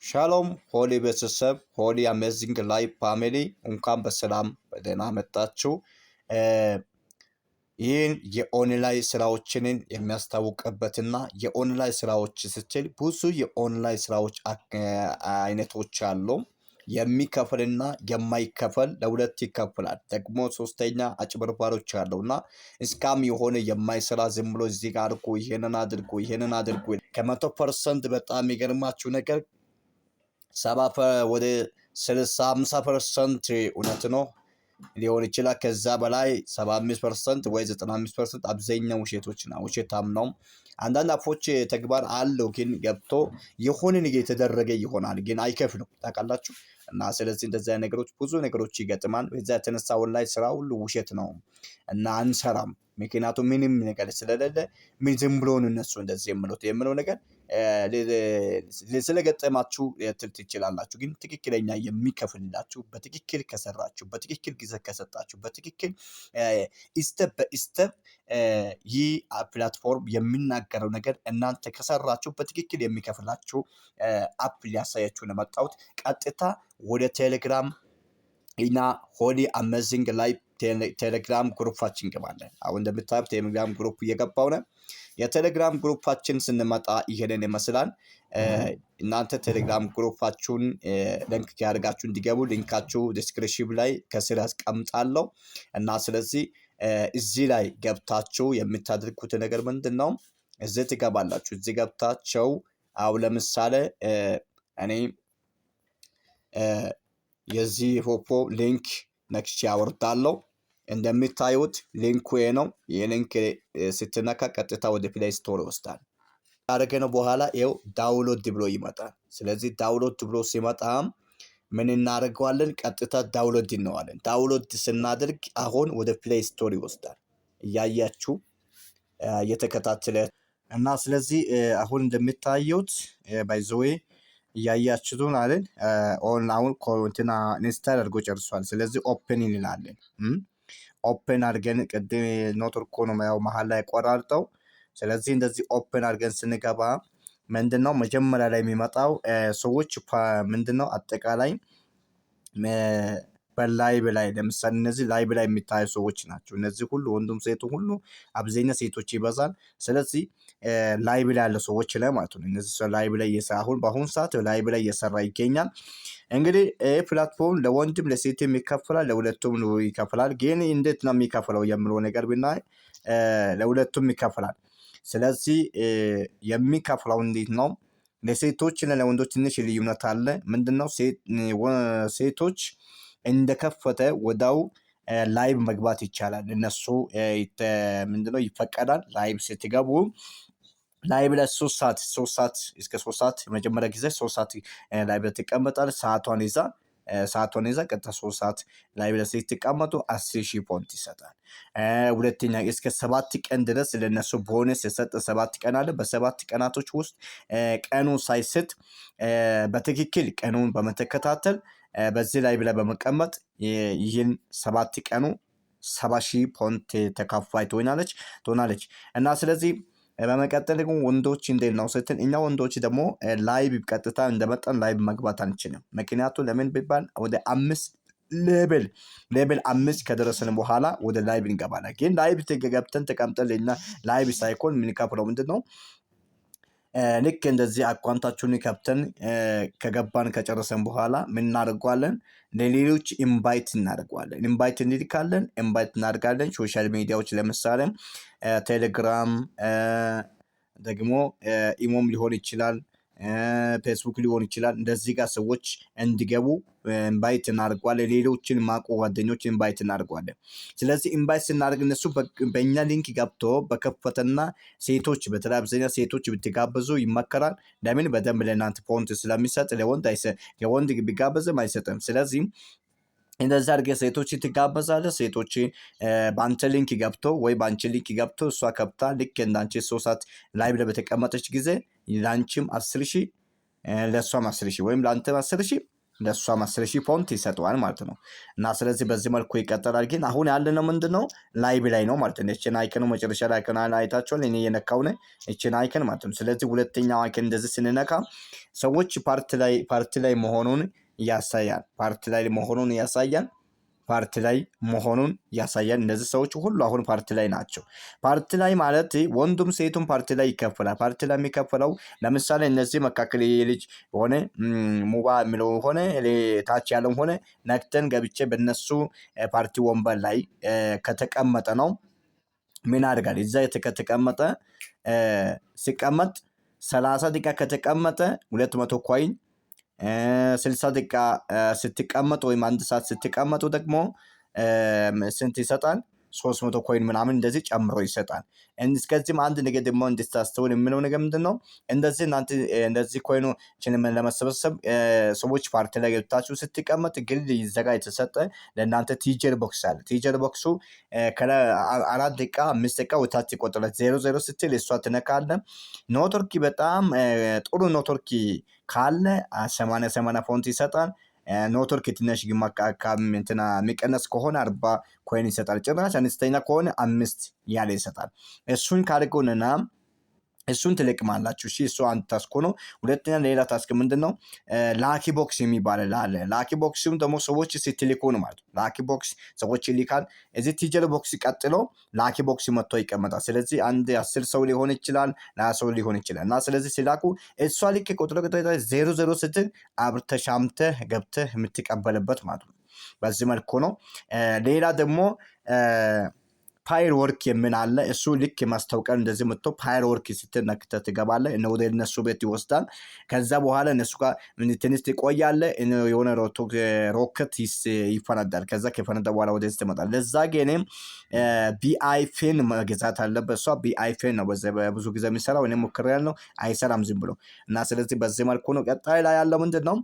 ሻሎም ሆሊ ቤተሰብ ሆሊ አሜዚንግ ላይፍ ፋሚሊ እንኳን በሰላም በደህና መጣችሁ። ይህን የኦንላይን ስራዎችንን የሚያስታውቅበትና የኦንላይን ስራዎች ስትል ብዙ የኦንላይን ስራዎች አይነቶች አሉ። የሚከፍልና የማይከፈል ለሁለት ይከፍላል። ደግሞ ሶስተኛ አጭበርባሪዎች አሉና እስካም የሆነ የማይሰራ ዝም ብሎ እዚህ ጋር አድርጎ ይሄንን አድርጎ ከ100% በጣም የሚገርማችሁ ነገር 70 ወደ 60-50% እውነት ነው ሊሆን ይችላል። ከዛ በላይ 75% ወይ 95% አብዛኛው ውሸታም ነው። አንዳንድ አፎች ተግባር አለው ግን ገብቶ የሆነ ነገር የተደረገ ይሆናል ግን አይከፍሉም ታውቃላችሁ። እና ስለዚህ እንደዚህ አይነት ነገሮች ብዙ ነገሮች ይገጥማል። በዛ የተነሳ ኦንላይን ስራ ሁሉ ውሸት ነው እና አንሰራም። ምክንያቱም ምንም ነገር ስለሌለ ምን ዝም ብሎ ነው እነሱ እንደዚህ የምለው ነገር ስለገጠማችሁ ትል ትችላላችሁ። ግን ትክክለኛ የሚከፍልላችሁ በትክክል ከሰራችሁ በትክክል ጊዜ ከሰጣችሁ በትክክል ስቴፕ በስቴፕ ይህ ፕላትፎርም የሚናገረው ነገር እናንተ ከሰራችሁ በትክክል የሚከፍላችሁ አፕ ሊያሳያችሁ ነው መጣሁት። ቀጥታ ወደ ቴሌግራም እና ሆሊ አሜዚንግ ላይፍ ቴሌግራም ግሩፓችን እንገባለን። አሁን እንደምታዩት ቴሌግራም ግሩፕ እየገባው ነው። የቴሌግራም ግሩፓችን ስንመጣ ይሄንን ይመስላል። እናንተ ቴሌግራም ግሩፓችሁን ሊንክ ያደርጋችሁ እንዲገቡ ሊንካችሁ ዲስክሪፕሽን ላይ ከስር አስቀምጣለሁ እና ስለዚህ እዚህ ላይ ገብታችሁ የምታደርጉት ነገር ምንድነው? እዚህ ትገባላችሁ። እዚህ ገብታችሁ አሁን ለምሳሌ እኔ የዚህ ፖፖ ሊንክ ነክቼ አወርዳለሁ። እንደምታዩት ሊንኩ ነው። የሊንክ ስትነካ ቀጥታ ወደ ፕሌይ ስቶር ይወስዳል። ካደረግነው በኋላ ይኸው ዳውንሎድ ብሎ ይመጣል። ስለዚህ ዳውንሎድ ብሎ ሲመጣ ምን እናደርገዋለን? ቀጥታ ዳውንሎድ እንለዋለን። ዳውንሎድ ስናደርግ አሁን ወደ ፕሌይ ስቶር ይወስዳል። እያያችሁ እየተከታተለ እና ስለዚህ አሁን እንደምታዩት ባይዘዌ እያያችሁን አይደል? አሁን ኮንቲና ኢንስታል አድርጎ ጨርሷል። ስለዚህ ኦፕን እንላለን። ኦፕን አድርገን ቅድም ኔትወርክ ነው ያው መሀል ላይ ቆራርጠው። ስለዚህ እንደዚህ ኦፕን አድርገን ስንገባ ምንድነው መጀመሪያ ላይ የሚመጣው ሰዎች ምንድነው አጠቃላይ በላይቭ ላይ ለምሳሌ እነዚህ ላይቭ ላይ የሚታዩ ሰዎች ናቸው። እነዚህ ሁሉ ወንዱም ሴቱ ሁሉ አብዛኛው ሴቶች ይበዛል። ስለዚህ ላይቭ ላይ ያለ ሰዎች ላይ ማለት ነው። እነዚህ ላይቭ ላይ በአሁኑ ሰዓት ላይቭ ላይ እየሰራ ይገኛል። እንግዲህ ፕላትፎርም ለወንድም ለሴትም ይከፍላል፣ ለሁለቱም ይከፍላል። ግን እንዴት ነው የሚከፍለው የሚለው ነገር ብናይ ለሁለቱም ይከፍላል። ስለዚህ የሚከፍለው እንዴት ነው? ለሴቶች እና ለወንዶች ትንሽ ልዩነት አለ። ምንድነው? ሴቶች እንደከፈተ ወዳው ላይቭ መግባት ይቻላል። እነሱ ምንድነው ይፈቀዳል። ላይቭ ስትገቡ ላይቭ ላይ 3 ሰዓት እስከ 3 ሰዓት መጀመሪያ ጊዜ 3 ሰዓት ላይቭ ላይ ትቀመጣል። ሰዓቷን ይዛ ቀጥታ 3 ሰዓት ላይቭ ላይ ስትቀመጡ 10,000 ፖይንት ይሰጣል። ሁለተኛ እስከ 7 ቀን ድረስ ለነሱ ቦነስ የሰጠ 7 ቀን አለ። በ7 ቀናቶች ውስጥ ቀኑ ሳይስት በትክክል ቀኑን በመተከታተል በዚህ ላይቭ ላይ በመቀመጥ ይህን 7 ቀኑ 70,000 ፖይንት ተካፋይ ትሆናለች እና ስለዚህ በመቀጠል ደግሞ ወንዶች እንዴት ነው ስትል እኛ ወንዶች ደግሞ ላይቭ ቀጥታ እንደመጣን ላይቭ መግባት አንችልም። ምክንያቱም ለምን ቢባል ወደ 5 ሌቭል 5 ከደረስን በኋላ ወደ ላይቭ እንገባለን። ግን ላይቭ ገብተን ተቀምጠን ላይቭ ሳይኮን የምንከፍለው ምንድነው? ልክ እንደዚህ አካውንታችሁን ከፍተን ከገባን ከጨረሰን በኋላ ምን እናደርጋለን? ለሌሎች ኢንቫይት እናደርጋለን። ኢንቫይት እናደርጋለን። ሶሻል ሚዲያዎች ለምሳሌ ቴሌግራም፣ ደግሞ ኢሞም ሊሆን ይችላል፣ ፌስቡክ ሊሆን ይችላል። እንደዚህ ጋር ሰዎች እንዲገቡ ኢንቫይት እናደርጋለን። ሌሎችን ማቆ ጓደኞች ኢንቫይት እናደርጋለን። ስለዚህ ኢንቫይት ስናደርግ እነሱ በእኛ ሊንክ ገብቶ በከፈተና ሴቶች በተለይ አብዛኛው ሴቶች ብትጋበዙ ይመከራል። ለምን? በደንብ ለእናንተ ፖይንት ስለሚሰጥ። ለወንድ ቢጋበዝም አይሰጥም። ስለዚህ እንደዛ አድርገህ ሴቶች ትጋበዛለህ። ሴቶች በአንተ ሊንክ ገብቶ እሷ ከብታ ልክ እንዳንቺ 3 ሰዓት ላይቭ ላይ በተቀመጠች ጊዜ ላንቺም 10,000 ለእሷም 10,000 ወይም ለአንተም 10,000 ለሷም 10,000 ፖንት ይሰጠዋል ማለት ነው። እና ስለዚህ በዚህ መልኩ ይቀጥላል። ግን አሁን ያለነው ምንድነው ላይቭ ላይ ነው ማለት ነው። እቺን አይከን መጨረሻ ላይ አይከን አይታችኋል። እኔ የነካው ነው እቺን አይከን ማለት ነው። ስለዚህ ሁለተኛው አይከን እንደዚህ ስንነካ ሰዎች ፓርቲ ላይ መሆኑን ያሳያል። ፓርቲ ላይ መሆኑን ያሳያል። ፓርቲ ላይ መሆኑን ያሳያል። እነዚህ ሰዎች ሁሉ አሁን ፓርቲ ላይ ናቸው። ፓርቲ ላይ ማለት ወንዱም ሴቱም ፓርቲ ላይ ይከፈላል። ፓርቲ ላይ የሚከፈለው ለምሳሌ እነዚህ መካከል ልጅ ሆነ ሙባ የሚለው ሆነ ታች ያለው ሆነ ነክተን ገብቼ በነሱ ፓርቲ ወንበር ላይ ከተቀመጠ ነው ምን አድርጋል? እዛ ከተቀመጠ ሲቀመጥ 30 ደቂቃ ከተቀመጠ 200 ኮይን 60 ደቂቃ ስትቀመጡ ወይም አንድ ሰዓት ስትቀመጡ ደግሞ ስንት ይሰጣል? 300 ኮይን ምናምን እንደዚህ ጨምሮ ይሰጣል። እስከዚህም አንድ ነገር ደግሞ እንድታስተውል የምለው ነገር ምንድነው? እንደዚህ እናንተ እንደዚህ ኮይኖችን ለመሰብሰብ ሰዎች ፓርቲ ላይ ገብታችሁ ስትቀመጥ ግል ይዘጋ የተሰጠ ለእናንተ ቲጀር ቦክስ አለ። ቲጀር ቦክሱ ከ4 ደቂቃ 5 ደቂቃ ወታች ይቆጥራል። 00 ስትል እሷ ትነካለ። ኔትወርክ በጣም ጥሩ ኔትወርክ ካለ 80 ፖንት ይሰጣል። ኔትወርክ ትንሽ ግማሽ እንትና የሚቀነስ ከሆነ 40 ኮይን ይሰጣል። ጭራሽ አነስተኛ ከሆነ 5 ያለ ይሰጣል። እሱን ካደረጉና እሱን ትለቅማላችሁ። እሺ እሱ አንድ ታስክ ነው። ሁለተኛ ሌላ ታስክ ምንድነው? ላኪ ቦክስ የሚባል አለ። ላኪ ቦክስም ደግሞ ሰዎች ስትልኩ ነው ማለት ነው። ላኪ ቦክስ ሰዎች ይልካል። እዚህ ቲጀር ቦክስ ቀጥሎ ላኪ ቦክስ መጥቶ ይቀመጣል። ስለዚህ አንድ 10 ሰው ሊሆን ይችላል፣ 20 ሰው ሊሆን ይችላል። እና ስለዚህ ሲላኩ እሷ ልክ ቁጥር 00 ስትል አብርተህ ሻምተህ ገብተህ የምትቀበልበት ማለት ነው። በዚህ መልኩ ነው። ሌላ ደግሞ ፓይር ወርክ የምን አለ። እሱ ልክ ማስታወቂያ እንደዚህ መጥቶ ፓይር ወርክ ስትነክተህ ትገባለህ። ወደ እነሱ ቤት ይወስዳል። ከዛ በኋላ እነሱ ጋር ትንሽ ትቆያለህ። የሆነ ሮኬት ይፈነዳል። ከዛ ከፈነዳ በኋላ ወደዚህ ትመጣለህ። ለዛ ግን ቢአይፌን መግዛት አለበት። እሷ ቢአይፌን ነው ብዙ ጊዜ የሚሰራው። እኔ ሞክሬያለሁ፣ አይሰራም ዝም ብሎ እና ስለዚህ በዚህ መልኩ ነው። ቀጣይ ላይ ያለው ምንድን ነው?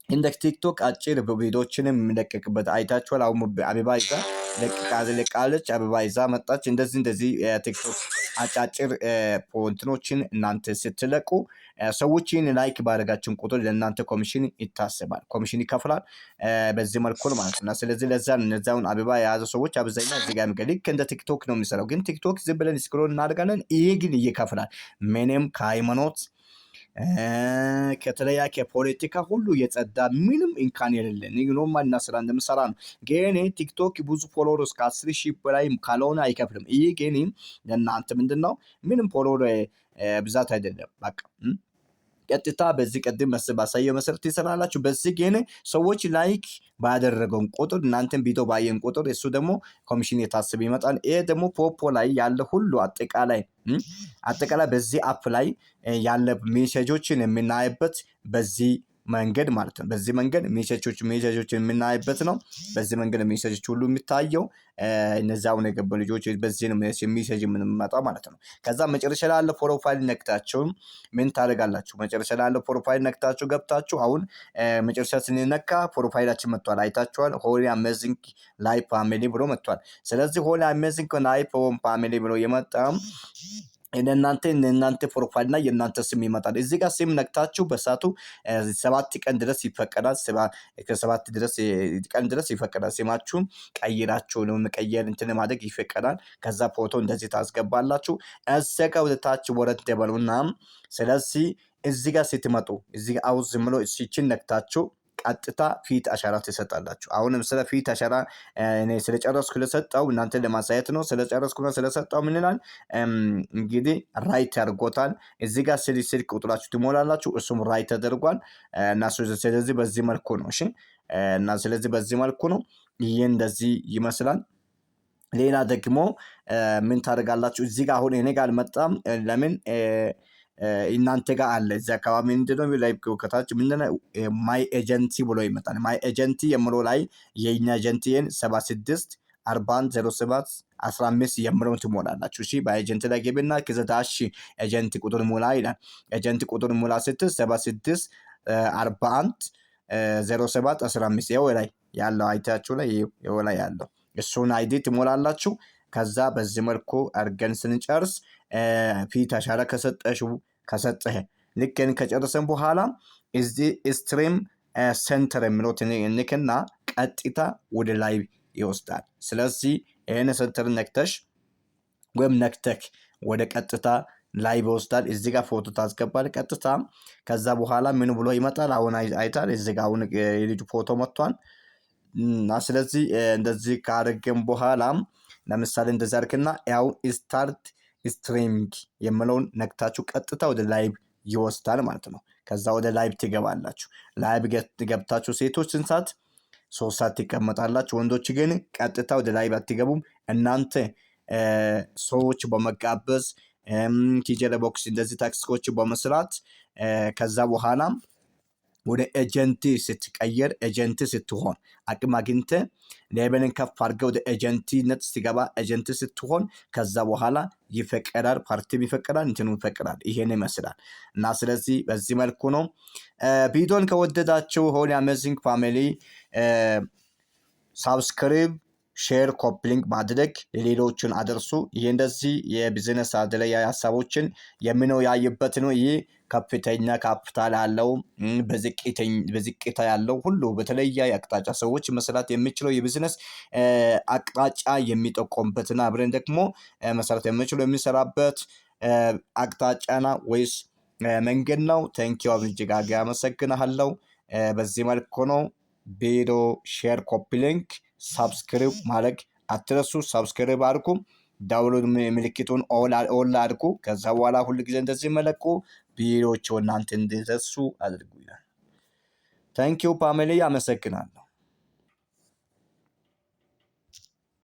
እንደ ቲክቶክ አጭር ቪዲዮዎችንም የሚለቀቅበት አይታችኋል። አሁን አበባ ይዛ ለቃለች፣ አበባ ይዛ መጣች። እንደዚህ ቲክቶክ አጫጭር ፖንትኖችን እናንተ ስትለቁ ሰዎችን ላይክ ባደረጋችሁን ቁጥር ለእናንተ ኮሚሽን ይታሰባል፣ ኮሚሽን ይከፍላል። በዚህ መልኩ ነው ማለት ነው። ስለዚህ ለዛ እነዛውን አበባ የያዙ ሰዎች አብዛኛው እዚህ ጋር ልክ እንደ ቲክቶክ ነው የሚሰራው። ግን ቲክቶክ ዝም ብለን ስክሮል እናደርጋለን። ይሄ ግን ይከፍላል። ምንም ከሃይማኖት ከተለያየ ከፖለቲካ ሁሉ የጸዳ ምንም እንካን የሌለን ኖርማል እና ስራ እንደምሰራ ነው። ግን ቲክቶክ ብዙ ፎሎወርስ ከ10,000 በላይ ካልሆነ አይከፍልም። ይሄ ግን ለእናንተ ምንድነው ምንም ፎሎወር ብዛት አይደለም። በቃ ቀጥታ በዚህ ቀደም ባሳየው መሰረት ይሰራላችሁ። በዚህ ግን ሰዎች ላይክ ባደረገውን ቁጥር እናንተን ቪዲዮ ባየን ቁጥር እሱ ደግሞ ኮሚሽን የታስብ ይመጣል። ይሄ ደግሞ ፖፖ ላይ ያለ ሁሉ አጠቃላይ በዚህ አፕ ላይ ያለ ሜሴጆችን የምናይበት በዚህ መንገድ ማለት ነው። በዚህ መንገድ ሜሴጆችን የምናይበት ነው። በዚህ መንገድ ሜሴጆች ሁሉ የሚታየው እነዛው የገቡ ልጆች በዚህ ነው ሜሴጅ የምንመጣው ማለት ነው። ከዛ መጨረሻ ላይ ያለ ፕሮፋይል ነክታችሁ ምን ታደርጋላችሁ? መጨረሻ ላይ ያለ ፕሮፋይል ነክታችሁ ገብታችሁ አሁን መጨረሻ ስንነካ ፕሮፋይላችን መጥቷል። አይታችኋል። ሆሊ አሜዚንግ ላይፍ ፋሚሊ ብሎ መጥቷል። ስለዚህ ሆሊ አሜዚንግ ላይፍ ፋሚሊ ብሎ የመጣው እናንተ ፕሮፋይል እና የእናንተ ስም ይመጣል። እዚህ ጋር ስም ነክታችሁ በሳቱ 7 ቀን ድረስ ይፈቀዳል። ከ7 ቀን ድረስ ይፈቀዳል። ስማችሁን ቀይራችሁ ነው መቀየር እንትን ማድረግ ይፈቀዳል። ከዛ ፎቶ እንደዚህ ታስገባላችሁ። እዚህ ጋር ወደ ታች ወረድ ደበሉና ስለዚህ እዚህ ጋር ስትመጡ እዚህ ጋር አውዝ ዝም ብሎ እቺን ነክታችሁ ቀጥታ ፊት አሻራ ትሰጣላችሁ። አሁንም ስለ ፊት አሻራ እኔ ስለጨረስኩ ለሰጣው እናንተ ለማሳየት ነው። ስለጨረስኩ ነው ስለሰጣው ምን ይላል እንግዲህ ራይት ያርጎታል። እዚህ ጋር ስልክ ቁጥራችሁ ትሞላላችሁ። እሱም ራይት ተደርጓል እና ስለዚህ በዚህ መልኩ ነው። እሺ እና ስለዚህ በዚህ መልኩ ነው። ይሄ እንደዚህ ይመስላል። ሌላ ደግሞ ምን ታደርጋላችሁ? እዚህ ጋር አሁን እኔ ጋር አልመጣም። ለምን እናንተ ጋር አለ። እዚህ አካባቢ ምንድነው ላይ ከታች ምንድነው ማይ ኤጀንሲ ብሎ ይመጣል። ማይ ኤጀንሲ የምለው ላይ የኛ ኤጀንቲን 76 41 07 15 የምለውን ትሞላላችሁ። እሺ በኤጀንት ላይ ገቢና ከዛታሽ ኤጀንት ቁጥር ሙላ ይላል። ኤጀንት ቁጥር ሙላ ስትል 76 41 07 15 ይኸው ላይ ያለው አይታችሁ ላይ ይኸው ላይ ያለው እሱን አይዲ ትሞላላችሁ። ከዛ በዚህ መልኩ አድርገን ስንጨርስ ፊት አሻራ ከሰጠህ ልክን ከጨረሰን በኋላ እዚህ ስትሪም ሴንተር የሚለው ንክና ቀጥታ ወደ ላይቭ ይወስዳል። ስለዚህ ይህን ሴንተር ነክተሽ ወይም ነክተክ ወደ ቀጥታ ላይቭ ይወስዳል። እዚህ ጋር ፎቶ ታስገባል ቀጥታ። ከዛ በኋላ ምን ብሎ ይመጣል? አሁን አይታል። እዚህ ጋር አሁን የልጁ ፎቶ መጥቷል። ስለዚህ እንደዚህ ካደረግን በኋላ ለምሳሌ እንደዚህ አድርግና ያው ስታርት ስትሪሚንግ የምለውን ነክታችሁ ቀጥታ ወደ ላይቭ ይወስዳል ማለት ነው። ከዛ ወደ ላይቭ ትገባላችሁ። ላይቭ ገብታችሁ ሴቶች ስንት ሰዓት? 3 ሰዓት ትቀመጣላችሁ። ወንዶች ግን ቀጥታ ወደ ላይቭ አትገቡም። እናንተ ሰዎች በመጋበዝ ቲጀር ቦክስ እንደዚህ ታክሲዎች በመስራት ከዛ በኋላ ወደ ኤጀንት ስትቀየር ኤጀንት ስትሆን አቅም አግኝተ ሌቨልን ከፍ አድርገህ ወደ ኤጀንትነት ስትገባ ኤጀንት ስትሆን ከዛ በኋላ ይፈቀዳል። ፓርቲም ይፈቀዳል፣ እንትኑ ይፈቀዳል። ይሄን ይመስላል እና ስለዚህ በዚህ መልኩ ነው። ቪዲዮን ከወደዳችሁ ሆሊ አሜዚንግ ፋሚሊ ሳብስክራይብ፣ ሼር፣ ኮፕሊንግ ማድረግ ለሌሎችን አደርሱ። ይሄ እንደዚህ የቢዝነስ አድላይ ሀሳቦችን የምነው ያየበት ነው። ይሄ ከፍተኛ ካፒታል ያለው በዝቅታ ያለው ሁሉ በተለየ አቅጣጫ ሰዎች መስራት የሚችለው የቢዝነስ አቅጣጫ የሚጠቆምበትና አብረን ደግሞ መስራት የሚችለው የሚሰራበት አቅጣጫና ወይስ መንገድ ነው። ቴንኪው እጅግ አድርጌ አመሰግናለሁ። በዚህ መልኩ ነው። ቪዲዮ ሼር፣ ኮፒ ሊንክ፣ ሳብስክራይብ ማድረግ አትረሱ። ሳብስክራይብ አድርጉ። ዳውንሎድ ምልክቱን ኦል አድርጉ። ከዛ በኋላ ሁሉ ጊዜ እንደዚህ መለቁ ቪዲዮዎች እናንተ እንዲደርሱ አድርጉ ይላል። ቴንኪው ፋሚሊ፣ አመሰግናለሁ።